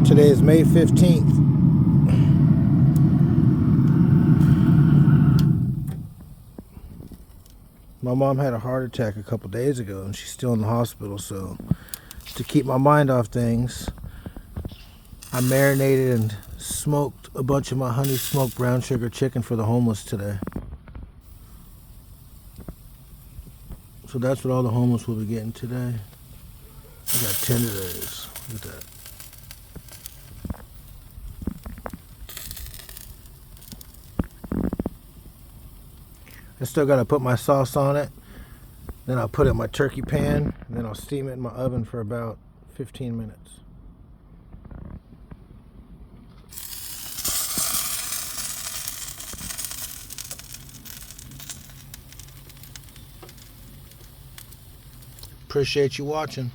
Today is May 15th. My mom had a heart attack a couple days ago and she's still in the hospital, so to keep my mind off things, I marinated and smoked a bunch of my honey smoked brown sugar chicken for the homeless today. So that's what all the homeless will be getting today. I got 10 of those. Look at that. I still got to put my sauce on it. Then I'll put it in my turkey pan. And then I'll steam it in my oven for about 15 minutes. Appreciate you watching.